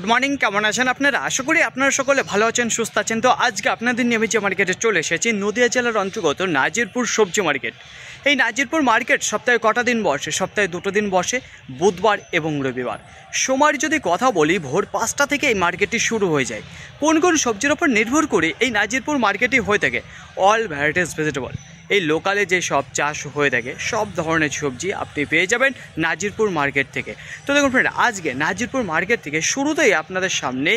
Good morning, কেমন আছেন আপনারা? আশা করি আপনারা সকলে ভালো আছেন, সুস্থ আছেন। তো আজকে আপনাদের নিয়ে আমি যে মার্কেটে চলে এসেছি নদিয়া জেলার অন্তর্গত নাজিরপুর সবজি মার্কেট। এই নাজিরপুর মার্কেট সপ্তাহে কটা দিন বসে? সপ্তাহে 2 দিন বসে, বুধবার এবং রবিবার। সময়ের যদি কথা বলি, ভোর 5টা থেকে এই মার্কেটটি শুরু হয়ে যায়। কোন কোন সবজির ওপর নির্ভর করে এই নাজিরপুর মার্কেটই হয়ে থাকে? All varieties vegetable. এই লোকালে যে সব চাষ হয়ে থাকে সব ধরনের সবজি আপনি পেয়ে যাবেন নাজিরপুর মার্কেট থেকে। তো দেখুন ফ্রেন্ড, আজকে নাজিরপুর মার্কেট থেকে শুরুতেই আপনাদের সামনে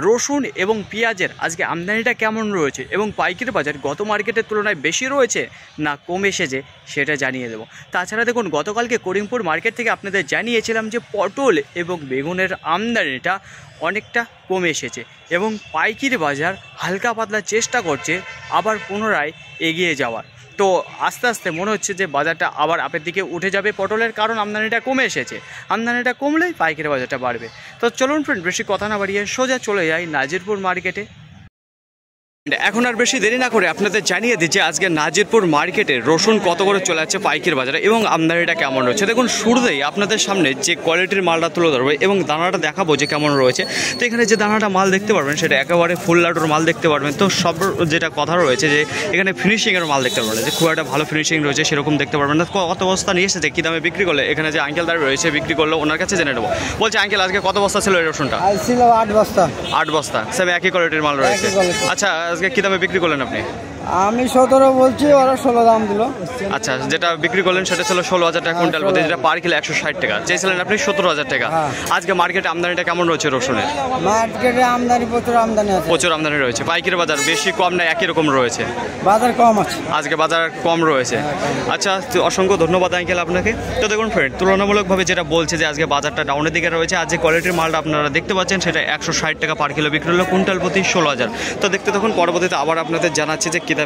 রসুন এবং পেঁয়াজের আজকে আমদানিটা কেমন রয়েছে এবং পাইকারি বাজার গত মার্কেটের তুলনায় বেশি রয়েছে না কম এসেছে সেটা জানিয়ে দেবো। তাছাড়া দেখুন, গতকালকে করিমপুর মার্কেট থেকে আপনাদের জানিয়েছিলাম যে পটল এবং বেগুনের আমদানিটা অনেকটা কমে এসেছে এবং পাইকারি বাজার হালকা পাতলা চেষ্টা করছে আবার পুনরায় এগিয়ে যাওয়ার। তো আস্তে আস্তে মনে হচ্ছে যে বাজারটা আবার আপের দিকে উঠে যাবে পটলের, কারণ আমদানিটা কমে এসেছে। আমদানিটা কমলেই পাইকারি বাজারটা বাড়বে। তো চলুন ফ্রেন্ড, বেশি কথা না বাড়িয়ে সোজা চলে যাই নাজিরপুর মার্কেটে। এখন আর বেশি দেরি না করে আপনাদের জানিয়ে দিচ্ছি আজকে নাজিরপুর মার্কেটে রসুন কত করে চলে যাচ্ছে পাইকারি বাজারে এবং আমদানিটা কেমন রয়েছে। দেখুন, শুরুতেই আপনাদের সামনে যে কোয়ালিটির মালটা তুলে ধরবে এবং দানাটা দেখাবো যে কেমন রয়েছে। তো এখানে যে দানাটা মাল দেখতে পারবেন সেটা একেবারে ফুল লাডুর মাল দেখতে পারবেন। তো সব যেটা কথা রয়েছে যে এখানে ফিনিশিংয়ের মাল দেখতে পারবেন, যে খুব একটা ভালো ফিনিশিং রয়েছে সেরকম দেখতে পারবেন না। কত বস্তা নিয়ে এসেছে, কী দামে বিক্রি করলে, এখানে যে আঙ্কেল দাঁড়িয়ে রয়েছে বিক্রি করলো ওনার কাছে জেনে নেবো। বলছে আঙ্কেল আজকে কত বস্তা ছিল এই রসুনটা? ছিল 8 বস্তা। 8 বস্তা, সব একই কোয়ালিটির মাল রয়েছে। আচ্ছা, আজকে কী দামে বিক্রি করলেন আপনি? আমি 17 বলছি, ওরা 16 দাম দিল। আচ্ছা, যেটা বিক্রি করলেন সেটা ছিল 16,000 টাকা কুইন্টাল প্রতি, যেটা পার কিলো 160 টাকা। চেয়েছিলেন আপনি 17,000 টাকা। আজকে মার্কেটে আমদানিটা কেমন রয়েছে রসুনের? মার্কেটে আমদানি প্রচুর আমদানি আছে। প্রচুর আমদানি রয়েছে। পাইকারি বাজার বেশি কম না একই রকম রয়েছে? বাজার কম আছে, আজকে বাজার কম রয়েছে। আচ্ছা, অসংখ্য ধন্যবাদ আঙ্কেল আপনাকে। তো দেখুন ফ্রেন্ড, তুলনামূলকভাবে যেটা বলছে যে আজকে বাজারটা ডাউনের দিকে রয়েছে। আজকে কোয়ালিটির মালটা আপনারা দেখতে পাচ্ছেন সেটা 160 টাকা পার কিলো বিক্রি হলো, কুইন্টাল প্রতি 16,000। তো দেখতে তখন পরবর্তীতে আবার আপনাদের জানাচ্ছি যে কী দামে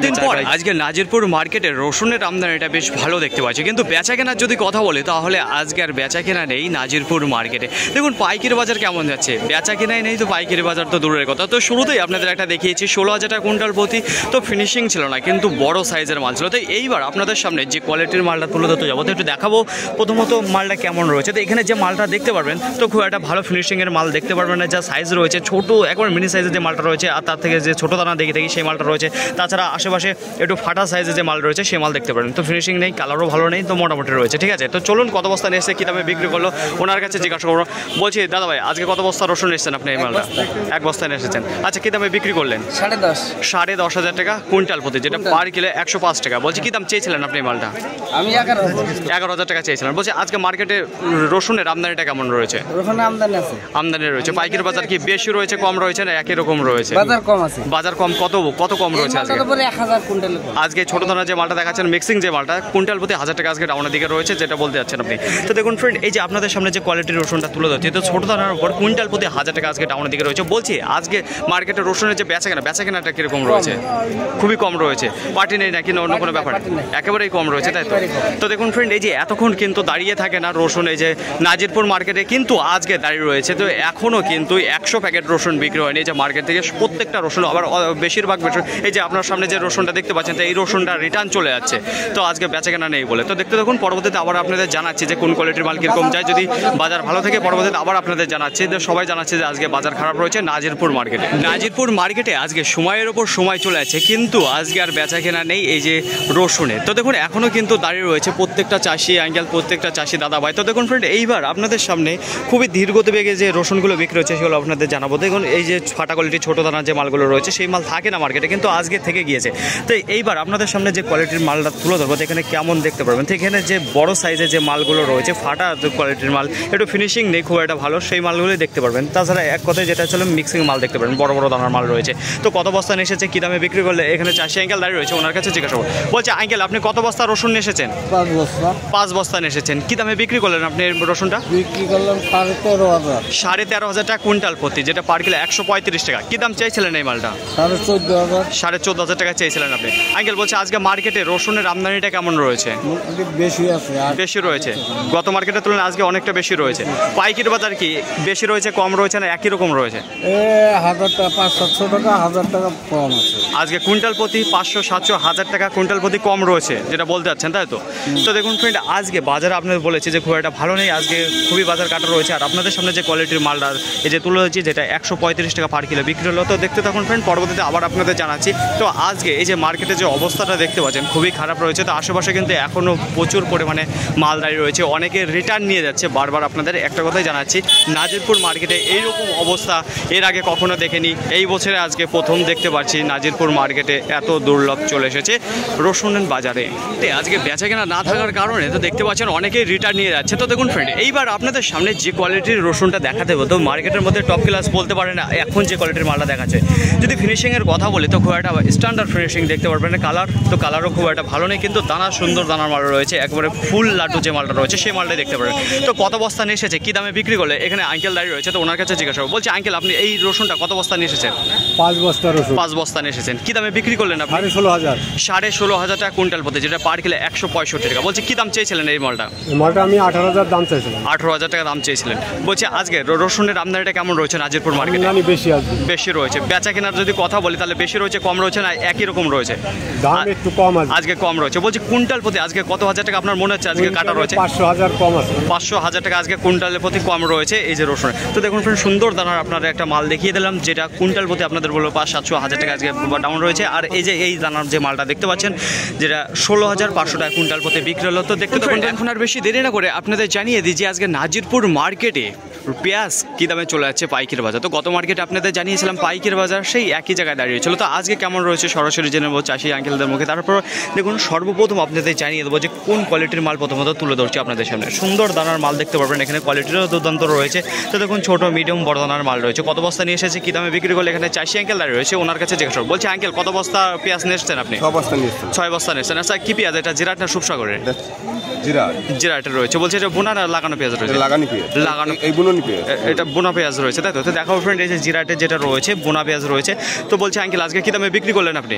আজকে নাজিরপুর মার্কেটে রসুনের আমদানিটা বেশ ভালো দেখতে পাচ্ছি। কিন্তু বেচা কেনার যদি কথা বলে তাহলে আজকে আর বেচা কেনা নেই নাজিরপুর মার্কেটে। দেখুন পাইকারি বাজার কেমন যাচ্ছে, বেচা কেনাই নেই, তো পাইকারি বাজার তো দূরের কথা। তো শুরুতেই আপনাদের একটা দেখিয়েছি 16,000 টাকা কুইন্টাল প্রতি। তো ফিনিশিং ছিল না, কিন্তু বড় সাইজের মাল ছিল। তো এইবার আপনাদের সামনে যে কোয়ালিটির মালটা তুলে ধরতে যাবো, তো একটু দেখাবো প্রথমত মালটা কেমন রয়েছে। তো এখানে যে মালটা দেখতে পারবেন তো খুব একটা ভালো ফিনিশিংয়ের মাল দেখতে পারবেন না। যা সাইজ রয়েছে ছোটো, একবার মিনি সাইজের যে মালটা রয়েছে আর তার থেকে যে ছোটো দানা দেখি সেই মালটা রয়েছে। তাছাড়া আশেপাশে একটু ফাটা সাইজের যে মাল রয়েছে সেই মাল দেখতে পারেন। তো ফিনিশিং নেই, কালারও ভালো নেই, তো মোটামুটি রয়েছে। ঠিক আছে, তো চলুন কত বস্তা নিয়ে এসে কী দামে বিক্রি করলো ওনার কাছে জিজ্ঞাসা করবো। বলছি দাদা ভাই, আজকে কত বস্তা রসুন এসেছেন আপনি? এই মালটা 1 বস্তা নিয়ে এসেছেন। আচ্ছা, কী দামে বিক্রি করলেন? 10,500 টাকা কুইন্টাল প্রতি, যেটা পার কিলো 105 টাকা। বলছি কী দাম চেয়েছিলেন আপনি এই মালটা? আমি 11,000 টাকা চেয়েছিলেন। বলছি আজকে মার্কেটে রসুনের আমদানিটা কেমন রয়েছে? রসুনের আমদানি আছে, আমদানি রয়েছে। পাইকারি বাজার কি বেশি রয়েছে, কম রয়েছে না একই রকম রয়েছে? বাজার কম আছে। বাজার কম, কত কম রয়েছে আজকে? 1000 কুইন্টাল। আজকে ছোট দানা যে মালটা দেখাচ্ছেন মিক্সিং যে মালটা, কুইন্টাল প্রতি 1000 টাকা আজকে ডাউনের দিকে রয়েছে, যেটা বলতে যাচ্ছেন আপনি। তো দেখুন ফ্রেন্ড, এই যে আপনাদের সামনে যে কোয়ালিটির রসুনটা তুলে ধরছে, তো ছোট দানার উপর কুইন্টাল প্রতি 1000 টাকা আজকে ডাউনের দিকে রয়েছে। বলছি আজকে মার্কেটে রসুনের যে বেচা কেনাটা কিরকম রয়েছে? খুবই কম রয়েছে। পার্টি নেই নাকি অন্য কোনো ব্যাপার? একেবারেই কম রয়েছে, তাই তো? তো দেখুন ফ্রেন্ড, এই যে এতক্ষণ কিন্তু দাঁড়িয়ে থাকে না রসুন, এই যে নাজিরপুর মার্কেটে কিন্তু আজকে দাঁড়িয়ে রয়েছে। তো এখনও কিন্তু 100 প্যাকেট রসুন বিক্রি হয়নি। এই যে মার্কেট থেকে প্রত্যেকটা রসুন, আবার বেশিরভাগ এই যে আপনার সামনে যে রসুনটা দেখতে পাচ্ছেন, তো এই রসুনটা রিটার্ন চলে যাচ্ছে। তো আজকে বেচা কেনা নেই বলে। তো দেখতে দেখুন, পরবর্তীতে আবার আপনাদের জানাচ্ছি যে কোন কোয়ালিটির মাল কীরকম যায়। যদি বাজার ভালো থাকে পরবর্তীতে আবার আপনাদের জানাচ্ছি। যে সবাই জানাচ্ছে যে আজকে বাজার খারাপ রয়েছে নাজিরপুর মার্কেটে। নাজিরপুর মার্কেটে আজকে সময়ের ওপর সময় চলে যাচ্ছে, কিন্তু আজকে আর বেচা কেনা নেই এই যে রসুনের। তো দেখুন এখনও কিন্তু দাঁড়িয়ে রয়েছে প্রত্যেকটা চাষি আঙ্কেল, প্রত্যেকটা চাষি দাদা ভাই। তো দেখুন ফ্রেন্ড, এইবার আপনাদের সামনে খুবই ধীরগতিবেগে যে রসুনগুলো বিক্রি হচ্ছে সেগুলো আপনাদের জানাবো। দেখুন এই যে ফাটা কোয়ালিটি ছোটো দানা যে মালগুলো রয়েছে সেই মাল থাকে না মার্কেটে, কিন্তু আজকে থেকে গিয়েছে। তো এইবার আপনাদের সামনে যে কোয়ালিটির মালটা তুলে ধরবো, এখানে কেমন দেখতে পারবেন। তো এখানে যে বড় সাইজের যে মালগুলো রয়েছে, ফাটা কোয়ালিটির মাল, একটু ফিনিশিং নেই খুব একটা ভালো, সেই মালগুলোই দেখতে পারবেন। তাছাড়া এক কথায় যেটা ছিল মিক্সিং মাল দেখতে পারবেন, বড় বড় দানার মাল রয়েছে। তো কত বস্তা নিয়ে এসেছে, কী দামে বিক্রি করলে, এখানে চাষি আঙ্কেল দাঁড়িয়ে রয়েছে, ওনার কাছে জিজ্ঞাসা করবো। বলছে আঙ্কেল আপনি কত বস্তা রসুন নিয়ে এসেছেন? 5 বস্তা নিয়ে এসেছেন। কী দামে বিক্রি করলেন আপনি রসুনটা? বিক্রি করলাম 13,500। 13,500 টাকা কুইন্টাল প্রতি, যেটা পার কিলো 135 টাকা। কী দাম চাইছিলেন এই মালটা? 14,500। 14,500 টাকা চেয়েছিলেন আপনি। আঙ্কেল বলছে আজকে মার্কেটে রসুনের আমদানিটা কেমন রয়েছে? মোটামুটি বেশি আছে আর বেশি রয়েছে, গত মার্কেটের তুলনায় আজকে অনেকটা বেশি রয়েছে। পাইকারি বাজার কি বেশি রয়েছে, কম রয়েছে, না একই রকম রয়েছে? 1000 টাকা 500-700 টাকা 1000 টাকা কম আছে। আজকে কুইন্টাল প্রতি 500-700-1000 টাকা কুইন্টাল প্রতি কম রয়েছে, যেটা বলতে চাচ্ছেন তাই তো? তো দেখুন ফ্রেন্ড, আজকে বাজারে আপনাদের বলেছি যে খুব একটা ভালো নেই, আজকে খুবই বাজার কাটা রয়েছে। আর আপনাদের সামনে যে কোয়ালিটির মালটা এই যে তুলে হয়েছে, যেটা 135 টাকা পার কিলো বিক্রি হলো। তো দেখতে থাকুন ফ্রেন্ড, পরবর্তীতে আবার আপনাদের জানাচ্ছি। তো আজকে এই যে মার্কেটে যে অবস্থাটা দেখতে পাচ্ছেন খুবই খারাপ রয়েছে। তো আশেপাশে কিন্তু এখনও প্রচুর পরিমাণে মাল দাঁড়িয়ে রয়েছে, অনেকে রিটার্ন নিয়ে যাচ্ছে। বারবার আপনাদের একটা কথাই জানাচ্ছি, নাজিরপুর মার্কেটে এইরকম অবস্থা এর আগে কখনো দেখেনি। এই বছরে আজকে প্রথম দেখতে পাচ্ছি নাজিরপুর মার্কেটে এত দুর্লভ চলে এসেছে রসুনের বাজারে। আজকে বেচাকেনা না থাকার কারণে তো দেখতে পাচ্ছেন অনেকেই রিটার্ন নিয়ে যাচ্ছে। তো দেখুন ফ্রেন্ড, এইবার আপনাদের সামনে যে কোয়ালিটির রসুনটা দেখাতে হবে, তো মার্কেটের মধ্যে টপ ক্লাস বলতে পারে না এখন যে কোয়ালিটির মালটা দেখাচ্ছে। যদি ফিনিশিংয়ের কথা বলি তো খুব একটা স্ট্যান্ডার্ড ফিনিশিং দেখতে পারবেন না। কালার তো কালারও খুব একটা ভালো নেই, কিন্তু দানা সুন্দর দানার মাল রয়েছে, একবারে ফুল লাড্ডু যে মালটা রয়েছে সেই মালটাই দেখতে পারেন। তো কত বস্তা নিয়ে এসেছে, কী দামে বিক্রি করলে, এখানে আঙ্কেল দাঁড়িয়ে রয়েছে। তো ওনার কাছে জিজ্ঞাসা করবো। বলছি আঙ্কেল, আপনি এই রসুনটা কত বস্তা নিয়ে এসেছেন? 5 বস্তা রসুন। 5 বস্তা নিয়ে এসেছেন। কী দামে বিক্রি করলেন আপনি? 16,500। 16,500 টাকা কুইন্টাল প্রতি, যেটা পার কিলো 165 টাকা। বলছি কী দাম চেয়েছিলেন এই মালটা? এই মালটা আমি 18,000 দাম চাইছিলাম। 18,000 টাকা দাম চেয়েছিলেন। বলছি আজকে রসুনের আমদানিটা কেমন রয়েছে নাজিরপুর মার্কেটে? আমদানি বেশি আছে। বেশি রয়েছে। বেচা কেনার যদি কথা বলি তাহলে বেশি রয়েছে, কম রয়েছে, না একই রকম রয়েছে? দাম একটু কম আছে। আজকে কম রয়েছে। বলছি কুইন্টাল প্রতি আজকে কত হাজার টাকা আপনার মনে হচ্ছে আজকে কাটা রয়েছে? 500,000 কম আছে। 500,000 টাকা আজকে কুইন্টালের প্রতি কম রয়েছে এই যে রসুন। তো দেখুন ফ্রেন্ড, সুন্দর দানার আপনাদের একটা মাল দেখিয়ে দিলাম, যেটা কুইন্টাল প্রতি আপনাদের বলবো 500-700 টাকা আজকে ডাউন রয়েছে। আর এই যে এই দানার যে মালটা দেখতে পাচ্ছেন, যেটা 16,500 টাকা কুইন্টাল প্রতি বিক্রি হলো। তো দেখতে থাকুন। এখন আর বেশি দেরি না করে আপনাদের জানিয়ে দিই যে আজকে নাজিরপুর মার্কেটে পেঁয়াজ কী দামে চলে যাচ্ছে পাইকারি বাজার। তো গত মার্কেটে আপনাদের জানিয়েছিলাম পাইকারি বাজার সেই একই জায়গায় দাঁড়িয়েছিল। তো আজকে কেমন রয়েছে সরাসরি জেনে নেবো চাষি আঙ্কেলদের মুখে। তারপর দেখুন, সর্বপ্রথম আপনাদের জানিয়ে দেবো যে কোন কোয়ালিটির মাল প্রথমত তুলে ধরছি আপনাদের সামনে। সুন্দর দানার মাল দেখতে পারবেন, এখানে কোয়ালিটিরও দুর্দান্ত রয়েছে। তো দেখুন, ছোটো মিডিয়াম বড় দানার মাল রয়েছে। কত বস্তা নিয়ে এসেছে, কী দামে বিক্রি করলে, এখানে চাষি আঙ্কেল দাঁড়িয়ে রয়েছে, ওনার কাছে জিজ্ঞাসা করবো। বলছি আঙ্কেল, কত বস্তা পেঁয়াজ নিয়ে এসেছেন আপনি? 6 বস্তা নিয়ে এসেছেন। 6 বস্তা নিয়ে এসেছেন। আচ্ছা, কী পেঁয়াজ এটা, জিরাট না সুপসাগরের? জিরাটের রয়েছে। বলছি এটা বোনা না লাগানো পেঁয়াজ রয়েছে? লাগানো। এই বুননি পেঁয়াজ, এটা বোনা পেঁয়াজ রয়েছে তাই তো? তো দেখাবো ফ্রেন্ড, এই যে জিরাটের যেটা রয়েছে বোনা পেঁয়াজ রয়েছে। তো বলছি আঙ্কেল, আজকে কী দামে বিক্রি করলেন আপনি?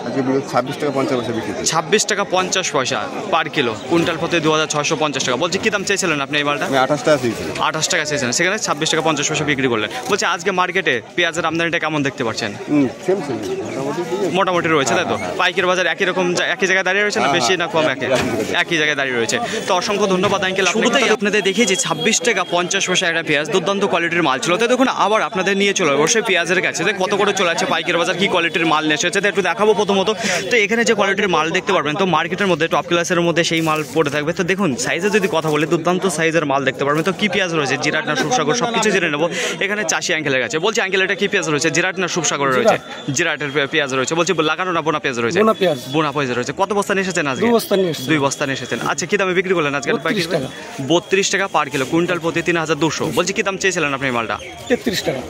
আজকে 26 টাকা 50 পয়সা বিক্রি। 26 টাকা 50 পয়সা পার কিলো, কুইন্টাল প্রতি 2,650 টাকা। বলছি কী দাম চেয়েছিলেন আপনি এই মালটা? আমি 28 টাকা দিয়েছিলাম। 28 টাকা চেয়েছিলেন, সেখানে 26 টাকা 50 পয়সা বিক্রি করলেন। বলছি আজকে মার্কেটে পেঁয়াজের আমদানিটা কেমন দেখতে পাচ্ছেন? সেম মোটামুটি রয়েছে তাই তো? পাইকারি বাজার একই রকম একই জায়গায় দাঁড়িয়ে রয়েছে, না বেশি না কম? একই জায়গায় দাঁড়িয়ে রয়েছে। তো অসংখ্য ধন্যবাদ আঙ্কেল। শুরুতেই আপনাদের দেখিয়েছি 26 টাকা 50 পয়সা একটা পেঁয়াজ, দুর্দান্ত কোয়ালিটির মাল ছিল। তো দেখুন, আবার আপনাদের নিয়ে চলে অবশ্যই পেঁয়াজের কাছে কত করে চলে আছে পাইকারি বাজার, কী কোয়ালিটির মাল নিয়ে এসেছে একটু দেখাবো প্রথমত। তো এখানে যে কোয়ালিটির মাল দেখতে পারবেন, তো মার্কেটের মধ্যে টপ ক্লাসের মধ্যে সেই মাল পড়ে থাকবে। তো দেখুন, সাইজের যদি কথা বলি, দুর্দান্ত সাইজের মাল দেখতে পারবেন। তো কী পেঁয়াজ রয়েছে, জিরাট না সুপসাগর, সব কিছু জেনে নেবো এখানে চাষি আঙ্কেলের কাছে। বলছি আঙ্কেল, এটা কী পেঁয়াজ রয়েছে, জিরাট না সুপসাগরের রয়েছে? জিরাটের পেঁয়াজ রয়েছে। বলছি লাগানো না বোনা পেঁয়াজ রয়েছে? বোনা পেঁয়াজ রয়েছে। কত বস্তা নিয়ে এসেছেন আজকে? 2 বস্তা নিয়ে এসেছেন। আচ্ছা, কী দামে বিক্রি করলেন আজকে? 32 টাকা পার কিলো, কুইন্টাল প্রতি 3,200। বলছি কী দাম চেয়েছিলেন আপনি মালটা?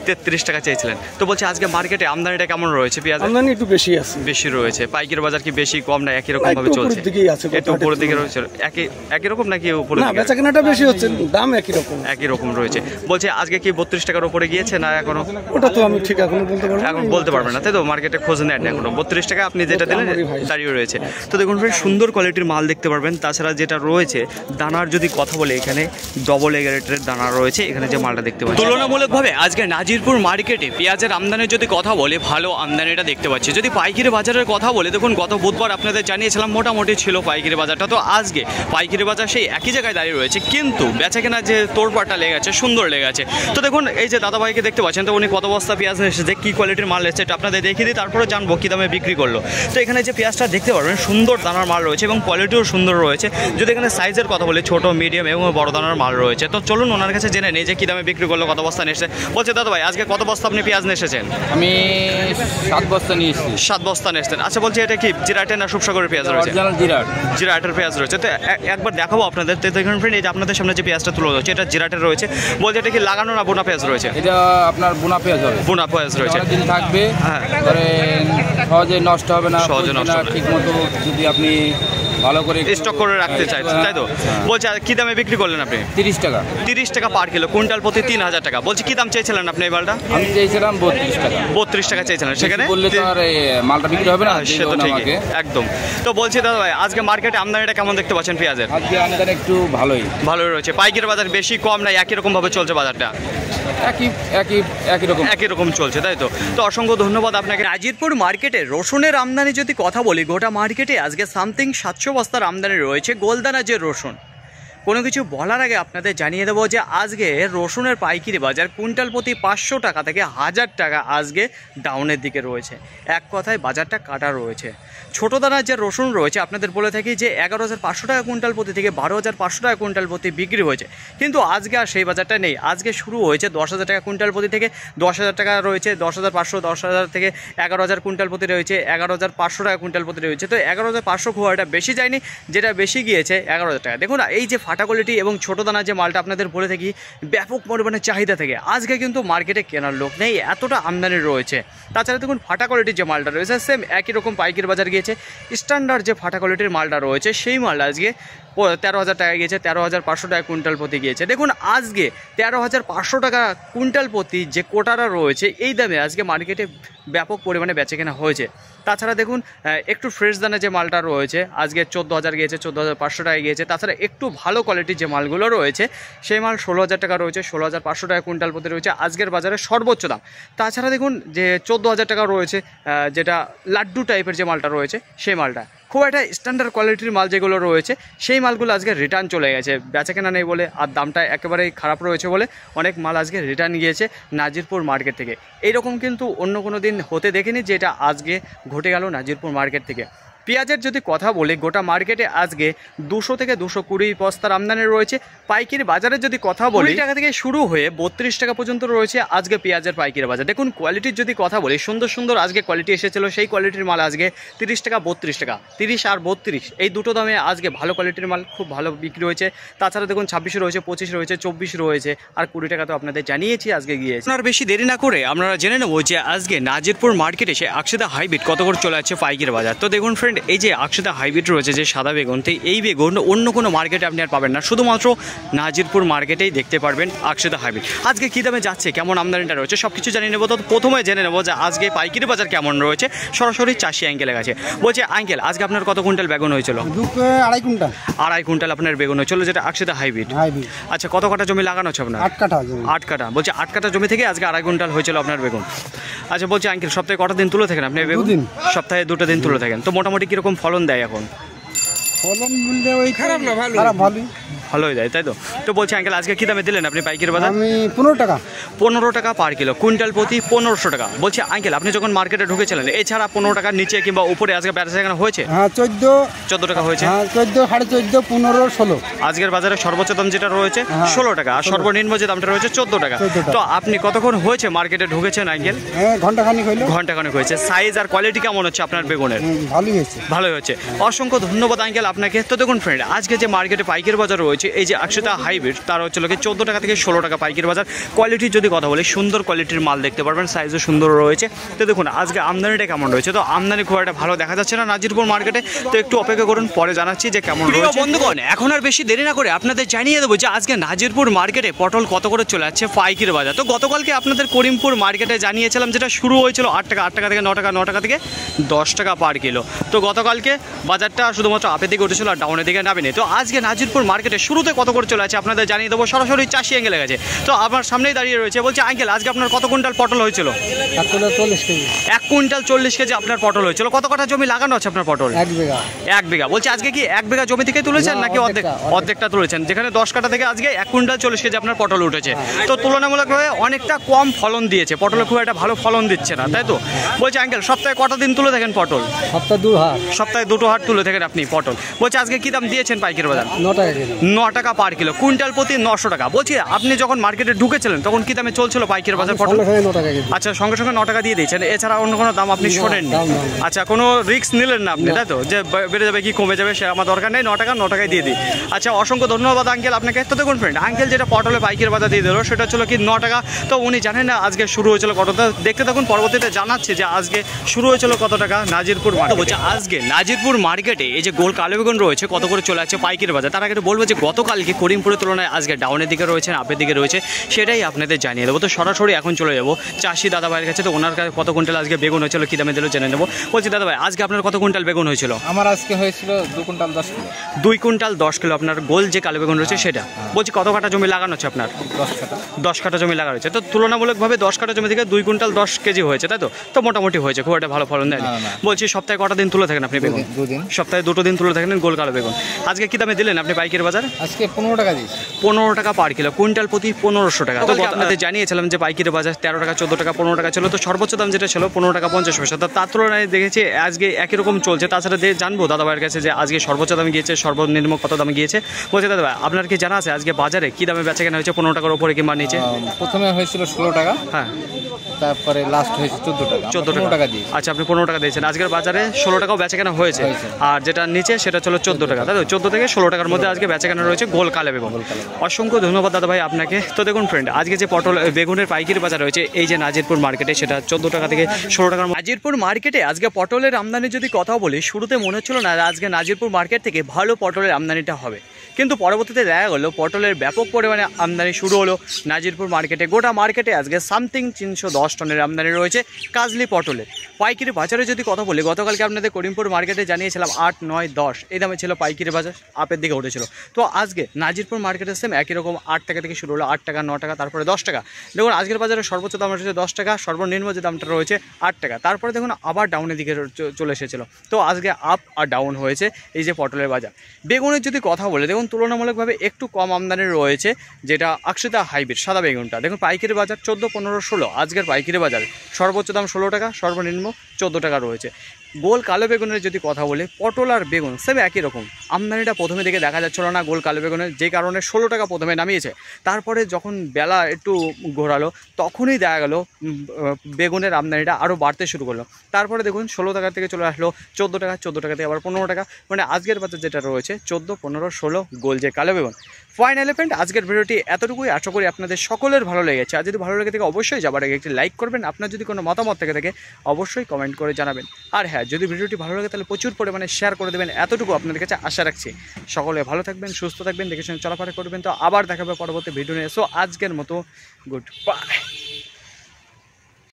33 টাকা চেয়েছিলেন। তো বলছি আজকে মার্কেটে আমদানিটা কেমন রয়েছে পেঁয়াজ? আমদানি একটু বেশি আছে। বেশি রয়েছে। পাইকারি বাজার কি বেশি কম না একই রকম ভাবে চলছে? একটু উপরের দিকে রয়েছে। একই রকম নাকি উপরে? না, বেচাকেনাটা বেশি হচ্ছে, দাম একই রকম রয়েছে। বলছে আজকে কি 32 টাকার উপরে গিয়েছে না এখনো? ওটা তো আমি ঠিক এখনো বলতে পারবো না। এখন বলতে পারবেন না তাই তো? মার্কেটে খোঁজ নেন এখনো। 32 টাকা আপনি যেটা দিলেন দাঁড়িয়ে রয়েছে। তো দেখুন ফ্রেন্ড, সুন্দর কোয়ালিটির মাল দেখতে পারবেন। তাছাড়া যেটা রয়েছে দানার যদি কথা বলে, এখানে ডবল এগারেটের দানা রয়েছে। এখানে যে মালটা দেখতে পাচ্ছি, তুলনামূলকভাবে আজকে নাজিরপুর মার্কেটে পেঁয়াজের আমদানির যদি কথা বলে, ভালো আমদানিটা দেখতে পাচ্ছি। যদি পাইকারি বাজারের কথা বলে, দেখুন গত বুধবার আপনাদের জানিয়েছিলাম মোটামুটি ছিল পাইকারি বাজারটা। তো আজকে পাইকারি বাজার সেই একই জায়গায় দাঁড়িয়ে রয়েছে, কিন্তু বেচাকেনা যে তোড়পাটটা লেগে আছে, সুন্দর লেগে আছে। তো দেখুন, এই যে দাদাভাইকে দেখতে পাচ্ছেন, তো উনি কত বস্তা পেঁয়াজ এসেছে, কী কোয়ালিটির মাল এসেছে এটা আপনাদের দেখিয়ে দিই, তারপরে জানবো কী দামে বিক্রি করলো। তো এখানে যে পেঁয়াজটা দেখতে পারবেন, সুন্দর দানার মাল রয়েছে এবং কোয়ালিটিও সুন্দর রয়েছে। যদি এখানে সাইজের কথা বলি, ছোটো মিডিয়াম এবং বড় দানার মাল রয়েছে। তো চলুন ওনার কাছে জেনে নেই যে কী দামে বিক্রি করলো, কত বস্তা নিয়ে এসেছে। বলছে দাদাভাই, আজকে কত বস্তা আপনি পেঁয়াজ নিয়ে এসেছেন? আমি 7 বস্তা নিয়ে এসেছি। 7 বস্তা নিয়ে এসেছেন। আচ্ছা, বলছি এটা কি জিরাটের না সুপসাগরের পেঁয়াজ রয়েছে? জিরাটের পেঁয়াজ রয়েছে। তো একবার দেখাবো আপনাদের। তো দেখুন ফ্রেন্ড, এই যে আপনাদের সামনে যে পেঁয়াজটা তুলে ধরছে, এটা জিরাটের রয়েছে। বলছে এটা কি লাগানো না বোনা পেঁয়াজ রয়েছে? এটা আপনার বোনা পেঁয়াজ হবে। বোনা পেঁয়াজ রয়েছে, দিন থাকবে, হ্যাঁ, সহজে নষ্ট হবে না, সহজে নষ্ট হবে না। ঠিক মতো যদি আপনি ভালো করে একটু স্টক করে রাখতে চাইছেন, তাই তো? বলছি আর কি দামে বিক্রি করলেন আপনি? 30 টাকা। 30 টাকা পার কিলো, কুইন্টাল প্রতি 3000 টাকা। বলছি কি দাম চেয়েছিলেন আপনি এই মালটা? আমি চেয়েছিলাম 32 টাকা। 32 টাকা চেয়েছিলেন, সেখানে বললে তো আর এই মালটা বিক্রি হবে না। সে তো ঠিক, একদম। তো বলছি দাদা ভাই, আজকে মার্কেটে আমদানিটা কেমন দেখতে পাচ্ছেন পেঁয়াজের? আজকে আমদানি একটু ভালোই রয়েছে। পাইকারি বাজার বেশি কম নাই, একই রকম ভাবে চলছে বাজারটা? একই রকম চলছে, তাই তো? তো অসংখ্য ধন্যবাদ আপনাকে। নাজিরপুর মার্কেটে রসুনের আমদানি যদি কথা বলি, গোটা মার্কেটে আজকে সামথিং 700 বস্তার আমদানি রয়েছে গোলদানা যে রসুন। কোনো কিছু বলার আগে আপনাদের জানিয়ে দেবো যে আজকে রসুনের পাইকারি বাজার কুইন্টাল প্রতি 500 টাকা থেকে 1000 টাকা আজকে ডাউনের দিকে রয়েছে। এক কথায় বাজারটা কাটা রয়েছে। ছোটো দানার যে রসুন রয়েছে আপনাদের বলে থাকি যে 11,500 টাকা কুইন্টাল প্রতি থেকে 12,500 টাকা কুইন্টাল প্রতি বিক্রি হয়েছে, কিন্তু আজকে আর সেই বাজারটা নেই। আজকে শুরু হয়েছে 10,000 টাকা কুইন্টাল প্রতি থেকে 10,000 টাকা রয়েছে, 10,500, 10,000 থেকে 11,000 কুইন্টাল প্রতি রয়েছে, 11,500 টাকা কুইন্টাল প্রতি রয়েছে। তো 11,500 খুব একটা বেশি যায়নি, যেটা বেশি গিয়েছে 11,000 টাকা। দেখুন এই যে ফাটা কোয়ালিটি এবং ছোটো দানার যে মালটা আপনাদের বলে থাকি ব্যাপক পরিমাণে চাহিদা থেকে আজকে কিন্তু মার্কেটে কেনার লোক নেই, এতটা আমদানি রয়েছে। তাছাড়া দেখুন ফাটা কোয়ালিটির যে মালটা রয়েছে সেম একই রকম পাইকারি বাজার গিয়েছে। স্ট্যান্ডার্ড যে ফাটা কোয়ালিটির মালটা রয়েছে সেই মালটা আজকে 13,000 টাকা গিয়েছে, 13,500 টাকা কুইন্টাল প্রতি গিয়েছে। দেখুন আজকে 13,500 টাকা কুইন্টাল প্রতি যে কোটারা রয়েছে এই দামে আজকে মার্কেটে ব্যাপক পরিমাণে বেচাকেনা হয়েছে। তাছাড়া দেখুন একটু ফ্রেশ দানা যে মালটা রয়েছে আজকে 14,000 গিয়েছে, 14,500 টাকা গিয়েছে। তাছাড়া একটু ভালো কোয়ালিটির যে মালগুলো রয়েছে সেই মাল 16,000 টাকা রয়েছে, 16,500 টাকা কুইন্টাল প্রতি রয়েছে আজকের বাজারে সর্বোচ্চ দাম। তাছাড়া দেখুন যে 14,000 টাকা রয়েছে যেটা লাড্ডু টাইপের যে মালটা রয়েছে সেই মালটা খুব একটা স্ট্যান্ডার্ড কোয়ালিটির মাল যেগুলো রয়েছে সেই মালগুলো আজকে রিটার্ন চলে গেছে, বেচাকেনা নেই বলে আর দামটা একেবারেই খারাপ রয়েছে বলে অনেক মাল আজকে রিটার্ন গিয়েছে নাজিরপুর মার্কেট থেকে। এইরকম কিন্তু অন্য কোনো দিন হতে দেখিনি যেটা আজকে ঘটে গেল নাজিরপুর মার্কেট থেকে। পেঁয়াজের যদি কথা বলি গোটা মার্কেটে আজকে 200 থেকে 220 বস্তার আমদানি রয়েছে। পাইকারি বাজারে যদি কথা বলি 20 টাকা থেকে শুরু হয়ে 32 টাকা পর্যন্ত রয়েছে আজকে পেঁয়াজের পাইকারি বাজার। দেখুন কোয়ালিটির যদি কথা বলি সুন্দর সুন্দর আজকে কোয়ালিটি এসেছিলো, সেই কোয়ালিটির মাল আজকে 30 টাকা 32 টাকা, 30 আর 32 এই দুটো দামে আজকে ভালো কোয়ালিটির মাল খুব ভালো বিক্রি হয়েছে। তাছাড়া দেখুন 26 রয়েছে, 25 রয়েছে, 24 রয়েছে আর 20 টাকা তো আপনাদের জানিয়েছি আজকে গিয়েছে। আর বেশি দেরি না করে আপনারা জেনে নেবো যে আজকে নাজিরপুর মার্কেটে এসে আকশিদা হাইব্রিড কত করে চলে যাচ্ছে পাইকারি বাজার। তো দেখুন ফ্রেন্ড, এই যে আকশিদা হাইব্রিড রয়েছে যে সাদা বেগুন, তো এই বেগুন অন্য কোনো মার্কেটে আপনি আর পাবেন না, শুধুমাত্র নাজিরপুর মার্কেটেই দেখতে পারবেন আকশিদা হাইব্রিড। আজকে কী দামে যাচ্ছে, কেমন আমদানিটা রয়েছে সব কিছু জানিয়ে নেবো। তো প্রথমে জেনে নেবো যে আজকে পাইকারি বাজার কেমন রয়েছে সরাসরি চাষি আঙ্কেলের কাছে। বলছে আঙ্কেল আজকে আপনার কত কুইন্টাল বেগুন হয়েছিল? 2.5 কুইন্টাল। 2.5 কুইন্টাল আপনার বেগুন হয়েছিল, যেটা আকশিদা হাইব্রিড। আচ্ছা, কত কাঠা জমি লাগানো আছে আপনার? 8 কাঠা। 8 কাঠা। বলছে 8 কাঠা জমি থেকে আজকে 2.5 কুইন্টাল হয়েছিল আপনার বেগুন। আচ্ছা বলছি আঙ্কেল সপ্তাহে কটা দিন তুলে থাকেন আপনি বেগুন? 2 দিন। সপ্তাহে 2টা দিন তুলে থাকেন। তো মোটামুটি কীরকম ফলন দেয় এখন? ফলন বলতে ওই খারাপ না, ভালোই দেয়, তাই তো? তো বলছি আঙ্কেল আজকে কী দামে দিলেন আপনি পাইকারি বাজার? আমি 15 টাকা। 15 টাকা পার কিলো, কুইন্টাল প্রতি 1500 টাকা। বলছি আঙ্কেল আপনি যখন মার্কেটে ঢুকেছিলেন এছাড়া 15 টাকার নিচে কিংবা উপরে আজকে বেচাকেনা হয়েছে? হ্যাঁ 14 টাকা হয়েছে। হ্যাঁ 14, 14.5, 15, 16। আজকের বাজারে সর্বোচ্চ দাম যেটা রয়েছে 16 টাকা আর সর্বনিম্ন যে দামটা রয়েছে 14 টাকা। তো আপনি কতক্ষণ হয়েছে মার্কেটে ঢুকেছেন আঙ্কেল? ঘন্টাখানিক হইলো। ঘন্টাখানিক হয়েছে। সাইজ আর কোয়ালিটি কেমন হচ্ছে আপনার বেগুনের? ভালোই হচ্ছে। অসংখ্য ধন্যবাদ আঙ্কেল আপনাকে। তো দেখুন ফ্রেন্ড, আজকে যে মার্কেটে পাইকারি বাজার রয়েছে এই যে আকশিদা হাইব্রিড তার হচ্ছে লোকে 14 টাকা থেকে 16 টাকা পাইকারি বাজার। কোয়ালিটির যদি কথা বলি সুন্দর কোয়ালিটির মাল দেখতে পারবেন, সাইজও সুন্দর রয়েছে। তো দেখুন আজকে আমদানিটা কেমন রয়েছে। তো আমদানি খুব একটা ভালো দেখা যাচ্ছে না নাজিরপুর মার্কেটে, তো একটু অপেক্ষা করুন, পরে জানাচ্ছি যে কেমন রয়েছে। বন্ধুগণ এখন আর বেশি দেরি না করে আপনাদের জানিয়ে দেবো যে আজকে নাজিরপুর মার্কেটে পটল কত করে চলে যাচ্ছে পাইকারি বাজার। তো গতকালকে আপনাদের করিমপুর মার্কেটে জানিয়েছিলাম যেটা শুরু হয়েছিল 8 টাকা, 8 টাকা থেকে 9 টাকা, 9 টাকা থেকে 10 টাকা পার কিলো। তো গতকালকে বাজারটা শুধুমাত্র আপের দিকে উঠেছিল আর ডাউনের দিকে নামেনি। তো আজকে নাজিরপুর মার্কেটে শুরুতে কত করে চলে আছে আপনাদের জানিয়ে দেবো সরাসরি চাষি আঙ্কেলের কাছে। তো আমার সামনেই দাঁড়িয়ে রয়েছে। বলছে আঙ্কেল আজকে আপনার কত কুইন্টাল পটল হয়েছিল? 1 কুইন্টাল 40 কেজি। 1 কুইন্টাল 40 কেজি আপনার পটল হয়েছিল। কত কাঠা জমি লাগানো আছে আপনার পটল? 1 বিঘা। 1 বিঘা। বলছে আজকে কি 1 বিঘা জমি থেকে তুলেছেন নাকি অর্ধেকটা তুলেছেন? যেখানে 10 কাঠা থেকে আজকে 1 কুইন্টাল 40 কেজি আপনার পটল উঠেছে। তো তুলনামূলকভাবে অনেকটা কম ফলন দিয়েছে, পটলে খুব একটা ভালো ফলন দিচ্ছে না, তাই তো? বলছে আঙ্কেল সপ্তাহে কটা দিন তুলে থাকেন পটল? সপ্তাহে 2 হাট। সপ্তাহে 2টো হাট তুলে থাকেন আপনি পটল। বলছে আজকে কি দাম দিয়েছেন পাইকারি বাজার? 9 টাকা কেজি। 9 টাকা পার কিলো, কুইন্টাল প্রতি 900 টাকা। বলছি আপনি যখন মার্কেটে ঢুকেছিলেন তখন কি দামে চলছিল পাইকারি বাজার পটল? সঙ্গে সঙ্গে 9 টাকা কেজি। আচ্ছা, সঙ্গে সঙ্গে 9 টাকা দিয়ে দিয়েছেন, এছাড়া অন্য কোনো দাম আপনি শোনেননি? আচ্ছা, কোনো রিস্ক নিলেন না আপনি, তাই তো, যে বেড়ে যাবে কি কমে যাবে সে আমার দরকার নেই, 9 টাকায় দিয়ে দিই। আচ্ছা, অসংখ্য ধন্যবাদ আঙ্কেল আপনাকে। তো দেখুন ফ্রেন্ড, আঙ্কেল যেটা পটলে পাইকারি বাজার দিয়ে দিল সেটা ছিল কি 9 টাকা। তো উনি জানেন না আজকে শুরু হয়েছিল কত, দেখতে থাকুন, পরবর্তীতে জানাচ্ছে যে আজকে শুরু হয়েছিল কত টাকা নাজিরপুর মার্কেট। বলছে আজকে নাজিরপুর মার্কেটে এই যে গোল কালো বেগুন রয়েছে কত করে চলে আসছে পাইকারি বাজার। তার আগে বলবো যে গতকালকে করিমপুরের তুলনায় আজকে ডাউনের দিকে রয়েছে, আপের দিকে রয়েছে, সেটাই আপনাদের জানিয়ে দেবো। তো সরাসরি এখন চলে যাবো চাষি দাদা ভাইয়ের কাছে। তো ওনার কাছে কত কুইন্টাল আজকে বেগুন হয়েছিল, কী দামে দিল জেনে নেবো। বলছি দাদা ভাই, আজকে আপনার কত কুইন্টাল বেগুন হয়েছিল? আমার আজকে হয়েছিল 2 কুইন্টাল 10 কিলো। 2 কুইন্টাল 10 কিলো আপনার গোল যে কালো বেগুন রয়েছে সেটা। বলছি কত কাঠা জমি লাগানো হচ্ছে আপনার? 10 কাঠা জমি লাগানো হচ্ছে। তো তুলনামূলকভাবে 10 কাঠা জমি থেকে 2 কুইন্টাল 10 কেজি হয়েছে, তাই তো? তো মোটামুটি হয়েছে, খুব একটা ভালো ফলন দেয়নি। বলছি সপ্তাহে কটা দিন তুলে থাকেন আপনি বেগুন? 2 দিন। সপ্তাহে 2 দিন তুলে থাকেন গোল কালো বেগুন। আজকে কি দামে দিলেন আপনি পাইকারি বাজার? আজকে 15 টাকা দিয়েছি। 15 টাকা পার কিলো, কুইন্টাল প্রতি 1500 টাকা। তো আপনাদের জানিয়েছিলাম যে পাইকারি বাজার 13 টাকা, 14 টাকা, 15 টাকা ছিল। তো সর্বোচ্চ দাম যেটা ছিল 15 টাকা 50 পয়সা। তো তার তুলনায় দেখেছি আজকে একই রকম চলছে। তাছাড়া জানবো দাদা ভাইয়ের কাছে যে আজকে সর্বোচ্চ দামে গিয়েছে, সর্বনিম্ন কত দামে গিয়েছে। বলছে দাদা ভাই, আপনার কি জানা আছে আজকে বাজারে কি দামে বেচা কেনা হয়েছে? 15 টাকার উপরে কিংবা নিচে? প্রথমে হয়েছিল 16 টাকা, হ্যাঁ, তারপরে লাস্ট হয়েছে 14 টাকা। 14 টাকা দিয়েছি। আচ্ছা, আপনি 15 টাকা দিয়েছেন। আজকের বাজারে 16 টাকাও বেচা কেনা হয়েছে, আর যেটা নিচে সেটা ছিল 14 টাকা, তাই তো? 14 থেকে 16 টাকার মধ্যে আজকে বেচা কেনা রয়েছে গোল কালো বেগুন। অসংখ্য ধন্যবাদ দাদা ভাই আপনাকে। তো দেখুন ফ্রেন্ড, আজকে যে পটল বেগুনের পাইকারি বাজার রয়েছে এই যে নাজিরপুর মার্কেটে, সেটা 14 টাকা থেকে 16 টাকার। নাজিরপুর মার্কেটে আজকে পটলের আমদানি যদি কথা বলি, শুরুতে মনে হচ্ছিল না আজকে নাজিরপুর মার্কেট থেকে ভালো পটলের আমদানিটা হবে, কিন্তু পরবর্তীতে দেখা গেলো পটলের ব্যাপক পরিমাণে আমদানি শুরু হলো নাজিরপুর মার্কেটে। গোটা মার্কেটে আজকে সামথিং 310 টনের আমদানি রয়েছে কাজলি পটলের। পাইকারি বাজারে যদি কথা বলি, গতকালকে আপনাদের করিমপুর মার্কেটে জানিয়েছিলাম 8, 9, 10 এই দামে ছিল পাইকারি বাজার, আপের দিকে উঠেছিল। তো আজকে নাজিরপুর মার্কেটের সেম একই রকম 8 টাকা থেকে শুরু হলো, 8 টাকা, 9 টাকা, তারপরে 10 টাকা। দেখুন আজকের বাজারে সর্বোচ্চ দাম রয়েছে 10 টাকা, সর্বনিম্ন যে দামটা রয়েছে 8 টাকা। তারপরে দেখুন আবার ডাউনের দিকে চলে এসেছিলো। তো আজকে আপ আর ডাউন হয়েছে এই যে পটলের বাজার। বেগুনের যদি কথা বলে, দেখুন তুলনামূলকভাবে একটু কম আমদানি রয়েছে, যেটা আকশিতা হাইব্রিড সাদা বেগুনটা। দেখুন পাইকারি বাজার 14, 15, 16 আজকের পাইকারি বাজার। সর্বোচ্চ দাম 16 টাকা, সর্বনিম্ন 14 টাকা রয়েছে। গোল কালো বেগুনের যদি কথা বলি, পটল আর বেগুন সেম একই রকম। আমদানিটা প্রথমে দিকে দেখা যাচ্ছিল না গোল কালো বেগুনের, যে কারণে 16 টাকা প্রথমে নামিয়েছে। তারপরে যখন বেলা একটু ঘোরালো তখনই দেখা গেল বেগুনের আমদানিটা আরও বাড়তে শুরু করলো। তারপরে দেখুন 16 টাকা থেকে চলে আসলো 14 টাকা, 14 টাকা থেকে আবার 15 টাকা। মানে আজকের বাজার যেটা রয়েছে 14, 15, 16 গোল যে কালো বেগুন। ফাইনালি ফ্রেন্ড, আজকের ভিডিওটি এতটুকুই। আশা করি আপনাদের সকলের ভালো লেগেছে। আর যদি ভালো লেগে থাকে অবশ্যই যাবার আগে একটি লাইক করবেন। আপনার যদি কোনো মতামত থেকে থাকে অবশ্যই কমেন্ট করে জানাবেন। আর হ্যাঁ, যদি ভিডিওটি ভালো লাগে তাহলে প্রচুর পরিমাণে শেয়ার করে দেবেন, এতটুকু আপনাদের কাছে আশা রাখছি। সকলে ভালো থাকবেন, সুস্থ থাকবেন, দেখে শুনে চলাফেরা করবেন। তো আবার দেখাবে পরবর্তী ভিডিও নিয়ে। সো আজকের মতো গুড বাই।